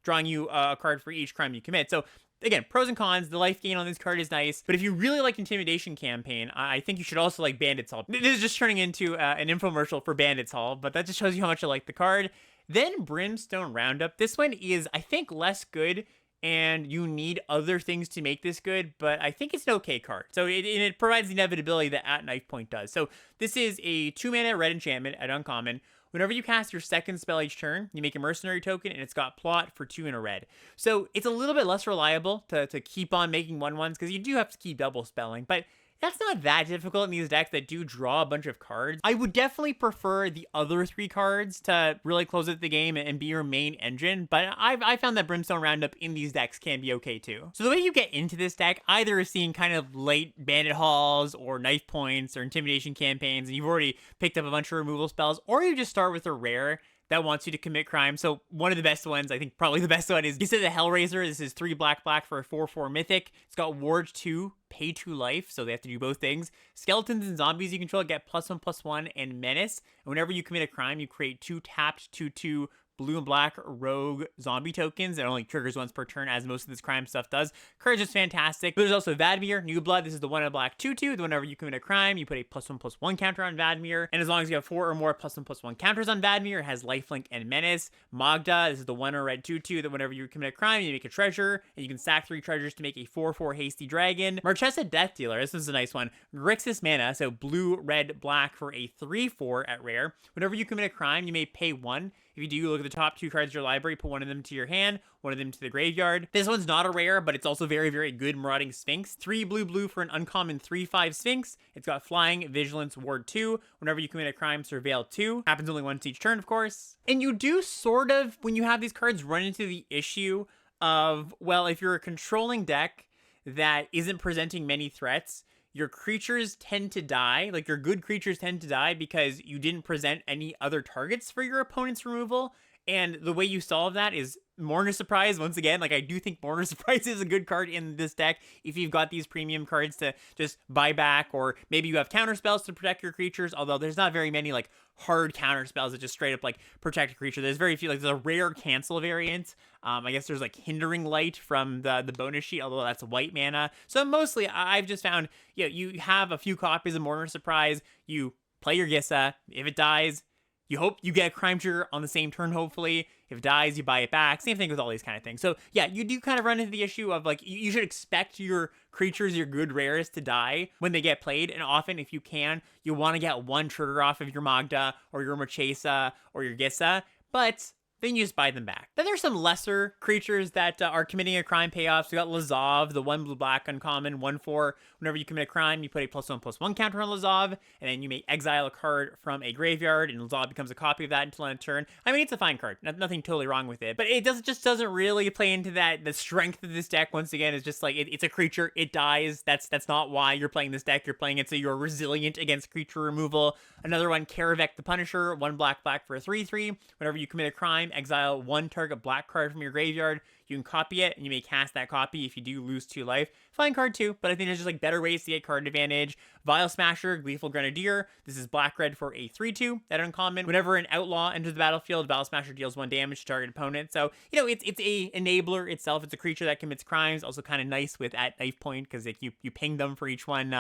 drawing you a card for each crime you commit. So again, pros and cons. The life gain on this card is nice, but if you really like Intimidation Campaign, I think you should also like Bandit's Hall. This is just turning into an infomercial for Bandit's Hall, but that just shows you how much I like the card. Then Brimstone Roundup. This one is, I think, less good, and you need other things to make this good, but I think it's an okay card. So it provides the inevitability that At Knife Point does. So this is a 2 mana red enchantment at uncommon. Whenever you cast your second spell each turn, you make a mercenary token, and it's got plot for 2 and a red. So it's a little bit less reliable to keep on making 1/1s, because you do have to keep double spelling, but that's not that difficult in these decks that do draw a bunch of cards. I would definitely prefer the other 3 cards to really close out the game and be your main engine, but I found that Brimstone Roundup in these decks can be okay too. So the way you get into this deck either is seeing kind of late Bandit Halls or Knife Points or Intimidation campaigns, and you've already picked up a bunch of removal spells, or you just start with a rare that wants you to commit crime. So one of the best ones, I think probably the best one, is Gisa the Hellraiser. This is 3 black for a 4/4 mythic. It's got Ward 2, pay 2 life, so they have to do both things. Skeletons and zombies you control get +1/+1 and menace. And whenever you commit a crime, you create 2 tapped 2/2 blue and black rogue zombie tokens. It only triggers once per turn, as most of this crime stuff does. Courage is fantastic. There's also Vadmir, New Blood. This is the 1 and black 2/2. Whenever you commit a crime, you put a +1/+1 counter on Vadmir. And as long as you have 4 or more +1/+1 counters on Vadmir, it has lifelink and menace. Magda, this is the 1 red 2/2. That whenever you commit a crime, you make a treasure, and you can sack 3 treasures to make a 4/4 hasty dragon. Marchesa Death Dealer, this is a nice one. Grixis mana, so blue, red, black for a 3/4 at rare. Whenever you commit a crime, you may pay 1. If you do, look at the top 2 cards of your library, put 1 of them to your hand, 1 of them to the graveyard. This one's not a rare, but it's also very, very good Marauding Sphinx. 3 blue for an uncommon 3/5 Sphinx. It's got flying, vigilance, ward 2. Whenever you commit a crime, surveil 2. Happens only once each turn, of course. And you do sort of, when you have these cards, run into the issue of, well, if you're a controlling deck that isn't presenting many threats, your creatures tend to die, like your good creatures tend to die because you didn't present any other targets for your opponent's removal. And the way you solve that is Mourner Surprise. Once again, like, I do think Mourner Surprise is a good card in this deck if you've got these premium cards to just buy back, or maybe you have counter spells to protect your creatures, although there's not very many like hard counter spells that just straight up like protect a creature. There's very few, like there's a rare cancel variant. I guess there's like Hindering Light from the bonus sheet, although that's white mana. So mostly I've just found, you have a few copies of Mourner Surprise, you play your Gisa, if it dies, you hope you get a crime trigger on the same turn, hopefully. If it dies, you buy it back. Same thing with all these kind of things. So yeah, you do kind of run into the issue of like, you should expect your creatures, your good rares, to die when they get played. And often, if you can, you want to get 1 trigger off of your Magda or your Marchesa or your Gisa. But then you just buy them back. Then there's some lesser creatures that are committing a crime payoffs. We got Lazav, the 1 blue-black uncommon, 1/4. Whenever you commit a crime, you put a +1/+1 counter on Lazav, and then you may exile a card from a graveyard, and Lazav becomes a copy of that until end of turn. I mean, it's a fine card. Nothing totally wrong with it, but it just doesn't really play into that. The strength of this deck, once again, is just like, it's a creature, it dies. That's not why you're playing this deck. You're playing it so you're resilient against creature removal. Another one, Karavek the Punisher, 1 black for a 3/3. Whenever you commit a crime, exile 1 target black card from your graveyard. You can copy it, and you may cast that copy if you do lose 2 life. Fine card too, but I think there's just like better ways to get card advantage. Vial Smasher, Gleeful Grenadier. This is black-red for a 3/2 at uncommon. Whenever an outlaw enters the battlefield, Vial Smasher deals 1 damage to target opponent. So, it's a enabler itself. It's a creature that commits crimes. Also kind of nice with at knife point, because like you ping them for each one.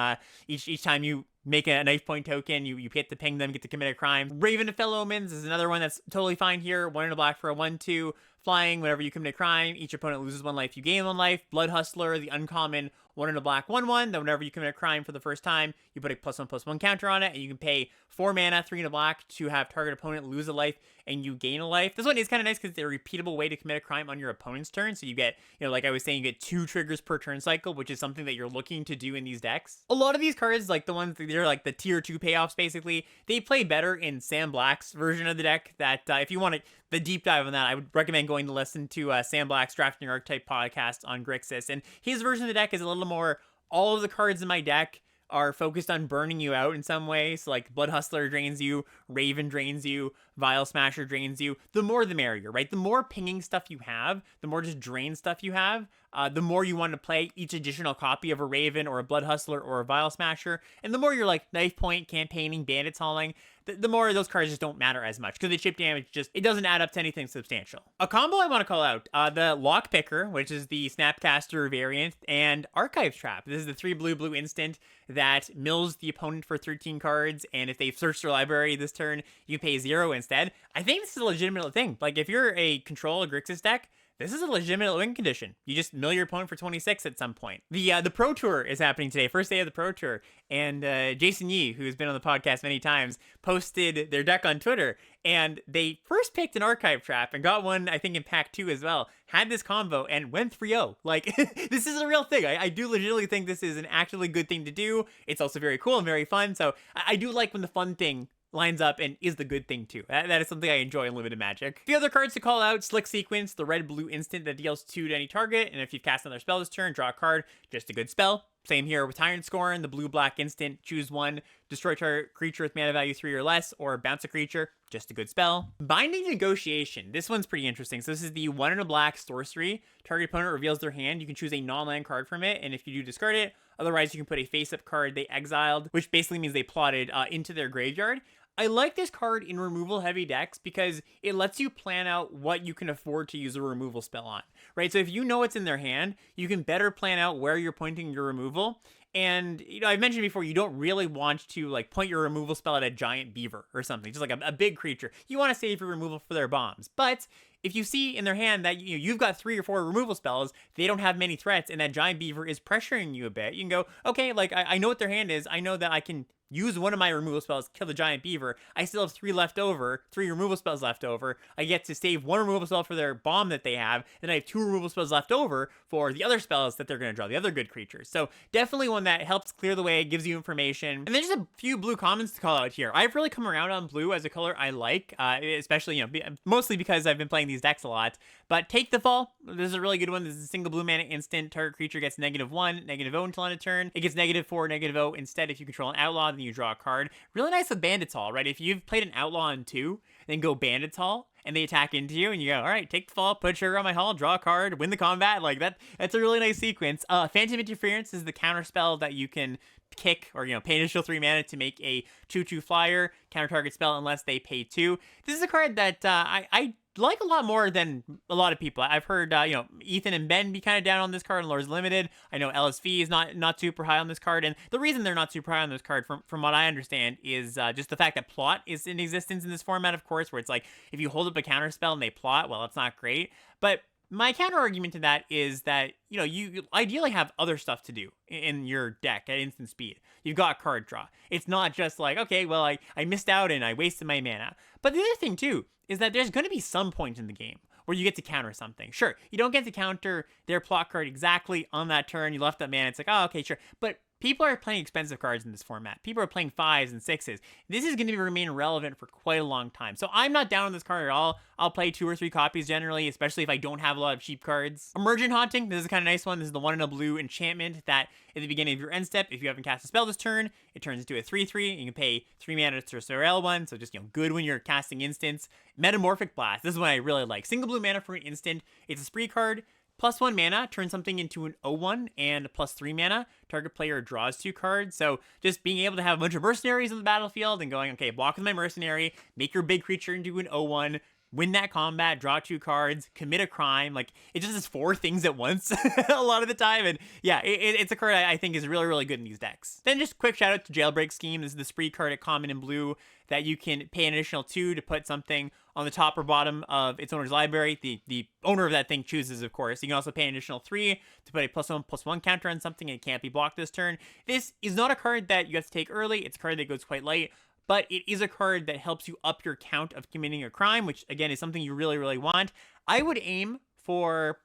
Each time you make a knife point token, you get to ping them, get to commit a crime. Raven of Fell Omens is another one that's totally fine here. 1 and a black for a 1/2. Flying, whenever you commit a crime, each opponent loses 1 life, you gain 1 life. Blood Hustler, the uncommon, 1 and a black 1/1. Then whenever you commit a crime for the first time, you put a +1/+1 counter on it, and you can pay 4 mana, 3 and a black to have target opponent lose a life and you gain a life. This one is kind of nice because it's a repeatable way to commit a crime on your opponent's turn. So you get, like I was saying, you get 2 triggers per turn cycle, which is something that you're looking to do in these decks. A lot of these cards, like the ones that they're like the tier 2 payoffs, basically, they play better in Sam Black's version of the deck. That if you want the deep dive on that, I would recommend going to listen to Sam Black's Drafting Archetype podcast on Grixis. And his version of the deck is a little more, all of the cards in my deck are focused on burning you out in some way. So like Blood Hustler drains you, Raven drains you, Vial Smasher drains you. The more the merrier, right? The more pinging stuff you have, the more just drain stuff you have, the more you want to play each additional copy of a Raven or a Blood Hustler or a Vial Smasher. And the more you're like knife point, campaigning, bandits hauling, the more those cards just don't matter as much because the chip damage it doesn't add up to anything substantial. A combo I want to call out, the Lockpicker, which is the Snapcaster variant, and Archive Trap. This is the 3 blue instant that mills the opponent for 13 cards, and if they've searched their library this turn, you pay 0 instead. I think this is a legitimate thing. Like, if you're a control Grixis deck this is a legitimate win condition. You just mill your opponent for 26 at some point. The Pro Tour is happening today, first day of the Pro Tour, and Jason Yee, who's been on the podcast many times, posted their deck on Twitter, and they first picked an Archetype trap and got one, I think, in Pack 2 as well, had this combo, and went 3-0. Like, this is a real thing. I do legitimately think this is an actually good thing to do. It's also very cool and very fun, so I do like when the fun thing lines up and is the good thing too. That is something I enjoy in limited Magic. The other cards to call out: Slick Sequence, the red-blue instant that deals 2 to any target, and if you've cast another spell this turn, draw a card. Just a good spell. Same here with Tyrant Scorn, the blue-black instant. Choose one, destroy target creature with mana value 3 or less, or bounce a creature. Just a good spell. Binding Negotiation. This one's pretty interesting. So this is the 1 and a black sorcery. Target opponent reveals their hand. You can choose a non-land card from it, and if you do, discard it. Otherwise, you can put a face-up card they exiled, which basically means they plotted into their graveyard. I like this card in removal-heavy decks because it lets you plan out what you can afford to use a removal spell on, right? So if you know what's in their hand, you can better plan out where you're pointing your removal. And, you know, I've mentioned before, you don't really want to, like, point your removal spell at a giant beaver or something, just like a big creature. You want to save your removal for their bombs. But if you see in their hand that you've got 3 or 4 removal spells, they don't have many threats, and that giant beaver is pressuring you a bit, you can go, okay, like, I know what their hand is. I know that I can use one of my removal spells, kill the giant beaver. I still have 3 removal spells left over. I get to save 1 removal spell for their bomb that they have, and I have 2 removal spells left over for the other spells that they're going to draw, the other good creatures. So definitely one that helps clear the way, gives you information. And then just a few blue commons to call out here. I've really come around on blue as a color I like, especially, mostly because I've been playing these decks a lot. But Take the Fall, this is a really good one. This is a single blue mana instant. Target creature gets -1, -0 until end of turn. It gets -4, -0 instead if you control an outlaw, then you draw a card. Really nice with Bandit's Hall, right? If you've played an outlaw on 2, then go Bandit's Hall, and they attack into you, and you go, all right, take the fall, put a trigger on my hull, draw a card, win the combat. Like, that's a really nice sequence. Phantom Interference is the counter spell that you can kick, or, pay an additional 3 mana to make a 2/2 flyer, counter target spell unless they pay 2. This is a card that I like a lot more than a lot of people. I've heard, Ethan and Ben be kind of down on this card in Lores Limited. I know LSV is not super high on this card, and the reason they're not super high on this card, from what I understand, is just the fact that plot is in existence in this format, of course, where it's like, if you hold up a counter spell and they plot, well, it's not great. But my counter argument to that is that, you ideally have other stuff to do in your deck at instant speed. You've got card draw. It's not just like, okay, well, I missed out and I wasted my mana. But the other thing, too, is that there's going to be some point in the game where you get to counter something. Sure, you don't get to counter their plot card exactly on that turn. You left that mana. It's like, oh, okay, sure. But people are playing expensive cards in this format. People are playing 5s and 6s. This is going to remain relevant for quite a long time. So I'm not down on this card at all. I'll play 2 or 3 copies generally, especially if I don't have a lot of cheap cards. Emergent Haunting, this is a kind of nice one. This is the 1 in a blue enchantment that at the beginning of your end step, if you haven't cast a spell this turn, it turns into a 3/3. You can pay 3 mana to Sorel one, so just, good when you're casting instants. Metamorphic Blast, this is one I really like. Single blue mana for an instant. It's a spree card. +1 mana, turn something into an 0/1, and +3 mana, target player draws 2 cards. So just being able to have a bunch of mercenaries on the battlefield and going, okay, block with my mercenary, make your big creature into an 0/1, win that combat, draw 2 cards, commit a crime. Like, it just does 4 things at once a lot of the time. And yeah, it's a card I think is really, really good in these decks. Then just quick shout out to Jailbreak Scheme. This is the spree card at common and blue that you can pay an additional 2 to put something on the top or bottom of its owner's library. The owner of that thing chooses, of course. You can also pay an additional 3 to put a +1/+1 counter on something, and it can't be blocked this turn. This is not a card that you have to take early. It's a card that goes quite late, but it is a card that helps you up your count of committing a crime, which, again, is something you really, really want. I would aim for,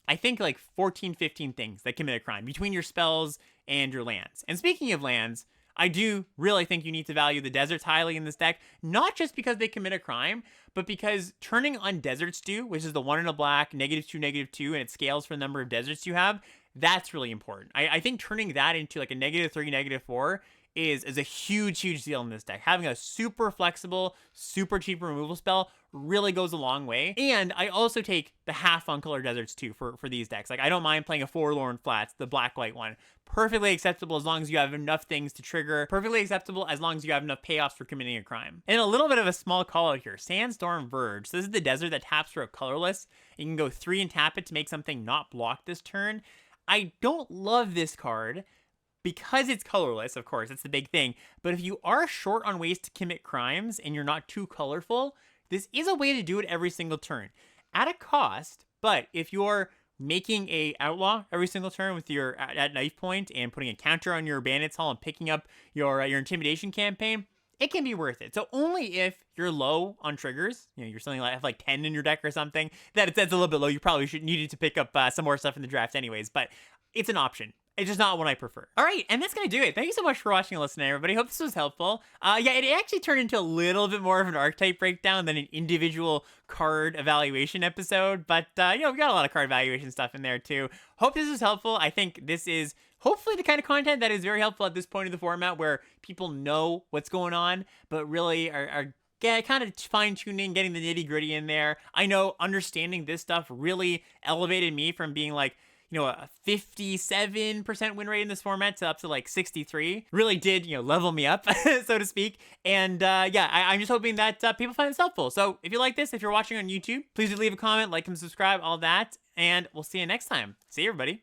I think, like 14, 15 things that commit a crime between your spells and your lands. And speaking of lands, I do really think you need to value the deserts highly in this deck, not just because they commit a crime, but because turning on Desert Stew, which is the 1 in a black, -2, -2, and it scales for the number of deserts you have, that's really important. I think turning that into like a -3, -4 is a huge, huge deal in this deck. Having a super flexible, super cheap removal spell really goes a long way. And I also take the half on color deserts too for these decks. Like, I don't mind playing a Forlorn Flats, the black-white one. Perfectly acceptable as long as you have enough things to trigger. Perfectly acceptable as long as you have enough payoffs for committing a crime. And a little bit of a small call out here. Sandstorm Verge. So this is the desert that taps for a colorless. You can go 3 and tap it to make something not block this turn. I don't love this card because it's colorless, of course, that's the big thing. But if you are short on ways to commit crimes and you're not too colorful, this is a way to do it every single turn. At a cost, But if you're making a outlaw every single turn with your at knife point and putting a counter on your bandits hall and picking up your intimidation campaign, it can be worth it. So only if you're low on triggers, you're something like have like 10 in your deck or something, that's a little bit low. You probably should needed to pick up some more stuff in the draft anyways, but it's an option. It's just not what I prefer. All right, and that's going to do it. Thank you so much for watching and listening, everybody. Hope this was helpful. Yeah, it actually turned into a little bit more of an archetype breakdown than an individual card evaluation episode, but, we got a lot of card evaluation stuff in there, too. Hope this was helpful. I think this is hopefully the kind of content that is very helpful at this point in the format where people know what's going on, but really are kind of fine-tuning, getting the nitty-gritty in there. I know understanding this stuff really elevated me from being like, a 57% win rate in this format to up to like 63 really did, level me up, so to speak. And I'm just hoping that people find this helpful. So if you like this, if you're watching on YouTube, please do leave a comment, like and subscribe, all that. And we'll see you next time. See you, everybody.